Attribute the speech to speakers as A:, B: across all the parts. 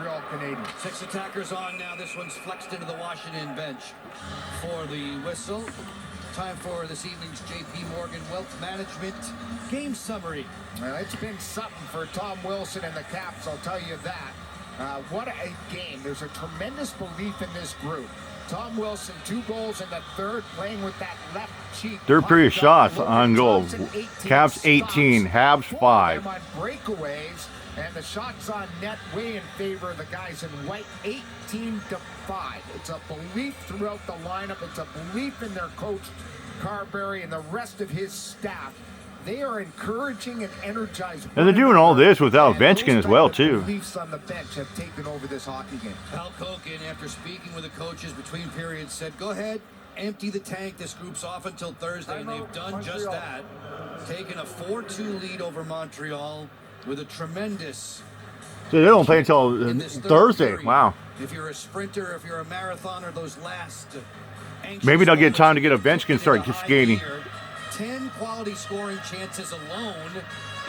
A: Montreal Canadiens.
B: 6 attackers on now. This one's flexed into the Washington bench for the whistle. Time for this evening's J.P. Morgan Wealth Management game summary.
A: Well, it's been something for Tom Wilson and the Caps, I'll tell you that. What a game. There's a tremendous belief in this group. Tom Wilson, 2 goals in the third, playing with that left cheek.
C: Third period shots on goal. Caps 18, Habs 5.
A: On breakaways, and the shots on net way in favor of the guys in white, 18-5. It's a belief throughout the lineup. It's a belief in their coach, Carberry, and the rest of his staff. They are encouraging and energized.
C: And they're doing all this without Ovechkin as well, too.
A: Beliefs on the bench have taken over this hockey game.
B: Hal Koken, after speaking with the coaches between periods, said, go ahead, empty the tank. This group's off until Thursday, and they've done just that. Taken a 4-2 lead over Montreal with a tremendous...
C: So they don't play until Thursday. Wow.
B: If you're a sprinter, if you're a marathoner, those last...
C: Maybe they'll get time to get Ovechkin start skating.
B: 10 quality scoring chances alone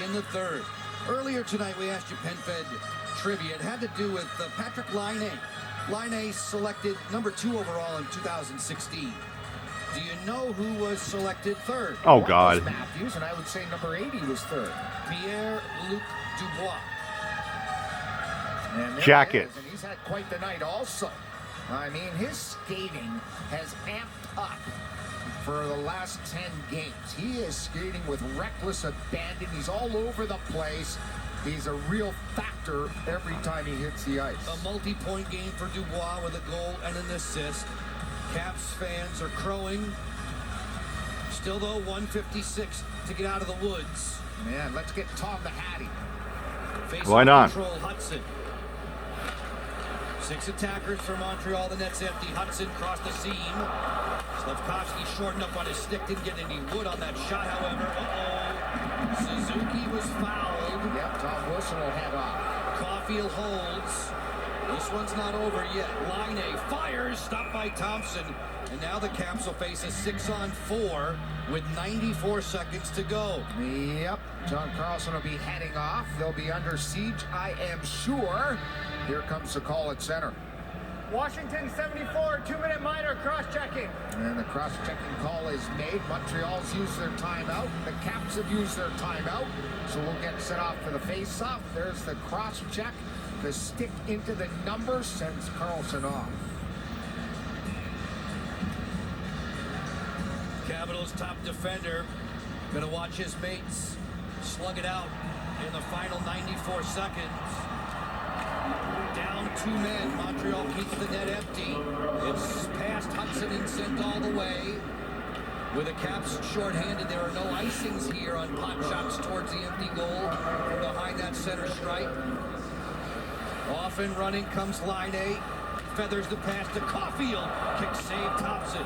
B: in the third. Earlier tonight, we asked you PenFed trivia. It had to do with Patrick Laine. Laine selected number 2 overall in 2016. Do you know who was selected third?
C: Oh, God.
A: Matthews, and I would say number 80 was third.
B: Pierre-Luc Dubois.
C: Jacket.
A: And he's had quite the night also. I mean, his skating has amped up for the last 10 games. He is skating with reckless abandon. He's all over the place. He's a real factor every time he hits the ice.
B: A multi-point game for Dubois with a goal and an assist. Caps fans are crowing. Still, though, 156 to get out of the woods.
A: Man, let's get Tom the Hattie.
C: Why not?
B: Control Hudson. 6 attackers for Montreal. The net's empty. Hudson crossed the seam. Slavkovsky shortened up on his stick. Didn't get any wood on that shot, however. Suzuki was fouled.
A: Yep, Tom Wilson will head off.
B: Caulfield holds. This one's not over yet. Laine fires. Stopped by Thompson. And now the Caps will face a 6-on-4 with 94 seconds to go.
A: Yep, John Carlson will be heading off. They'll be under siege, I am sure. Here comes the call at center.
D: Washington 74, 2-minute minor cross-checking.
A: And the cross-checking call is made. Montreal's used their timeout. The Caps have used their timeout. So we'll get set off for the face-off. There's the cross-check. The stick into the number sends Carlson off.
B: Capitals' top defender gonna watch his mates slug it out in the final 94 seconds. Down 2 men. Montreal keeps the net empty. It's past Hudson and sent all the way. With the Caps shorthanded, there are no icings here on pot shots towards the empty goal from behind that center stripe. Off and running comes Laine. Feathers the pass to Caulfield. Kick save Thompson.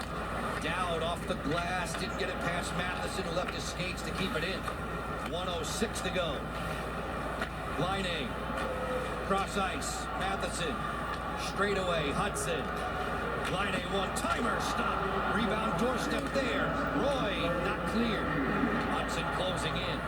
B: Dowd off the glass. Didn't get it past Matheson, who left his skates to keep it in. 1:06 to go. Laine. Cross ice. Matheson. Straight away. Hudson. Laine one-timer. Stop. Rebound doorstep there. Roy not clear. Hudson closing in.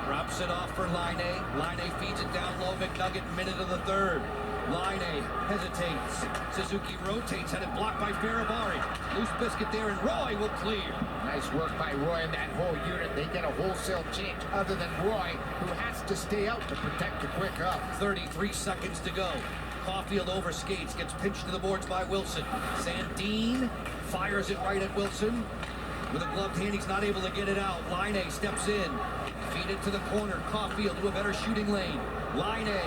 B: Drops it off for Laine. Laine feeds it down low. McNugget, minute of the third. Laine hesitates. Suzuki rotates. Had it blocked by Faravari. Loose biscuit there, and Roy will clear.
A: Nice work by Roy and that whole unit. They get a wholesale change other than Roy, who has to stay out to protect the quick up.
B: 33 seconds to go. Caulfield overskates, gets pinched to the boards by Wilson. Sandin fires it right at Wilson. With a gloved hand, he's not able to get it out. Laine steps in. Feed it to the corner. Caulfield to a better shooting lane. Laine,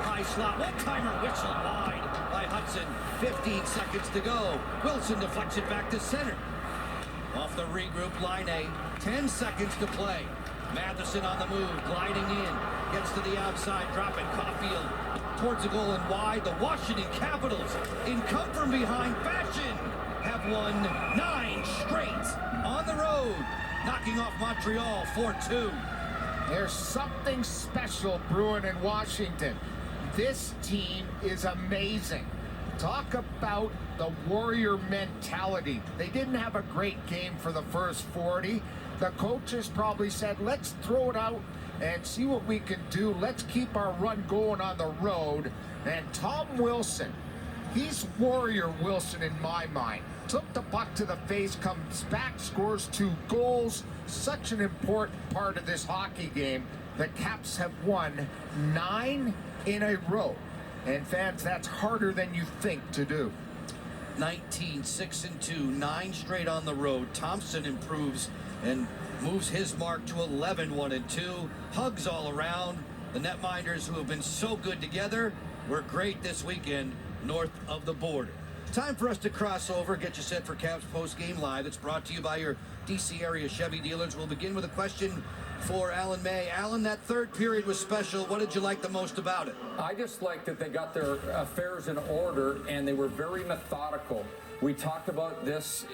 B: high slot. One-timer whistled wide by Hudson. 15 seconds to go. Wilson deflects it back to center. Off the regroup, Laine. 10 seconds to play. Matheson on the move, gliding in. Gets to the outside, dropping Caulfield towards the goal and wide. The Washington Capitals, in come-from-behind fashion, have won 9 straight on the road, knocking off Montreal 4-2.
A: There's something special brewing in Washington. This team is amazing. Talk about the warrior mentality. They didn't have a great game for the first 40. The coaches probably said, let's throw it out and see what we can do. Let's keep our run going on the road. And Tom Wilson, he's Warrior Wilson in my mind. Took the puck to the face, comes back, scores 2 goals. Such an important part of this hockey game. The Caps have won 9 in a row. And fans, that's harder than you think to do.
B: 19, 6-2, 9 straight on the road. Thompson improves and moves his mark to 11, 1-2. Hugs all around. The netminders, who have been so good together, were great this weekend north of the border. Time for us to cross over, get you set for Caps Post-Game Live. It's brought to you by your D.C. area Chevy dealers. We'll begin with a question for Alan May. Alan, that third period was special. What did you like the most about it?
E: I just liked that they got their affairs in order and they were very methodical. We talked about this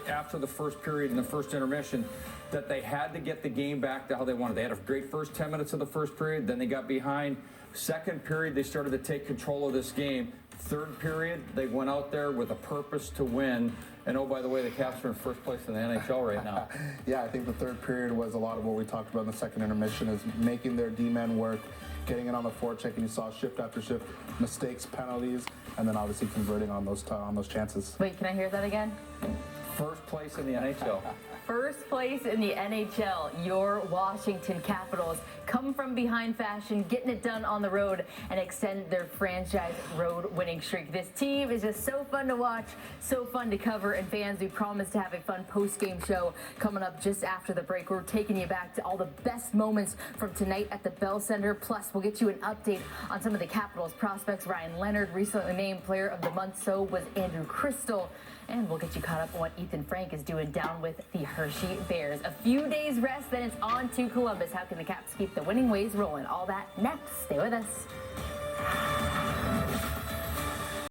E: after the first period and the first intermission, that they had to get the game back to how they wanted. They had a great first 10 minutes of the first period, then they got behind. Second period, they started to take control of this game. Third period, they went out there with a purpose to win. And oh, by the way, the Caps are in first place in the NHL right now.
F: Yeah, I think the third period was a lot of what we talked about in the second intermission, is making their D-men work, getting it on the forecheck, and you saw shift after shift, mistakes, penalties, and then obviously converting on those chances.
G: Wait, can I hear that again?
E: First place in the NHL.
G: First place in the NHL, your Washington Capitals come from behind fashion, getting it done on the road, and extend their franchise road winning streak. This team is just so fun to watch, so fun to cover, and fans, we promise to have a fun post-game show coming up just after the break. We're taking you back to all the best moments from tonight at the Bell Center. Plus, we'll get you an update on some of the Capitals prospects. Ryan Leonard, recently named Player of the Month, so was Andrew Crystal. And we'll get you caught up on what Ethan Frank is doing down with the Hershey Bears. A few days rest, then it's on to Columbus. How can the Caps keep the winning ways rolling? All that next. Stay with us.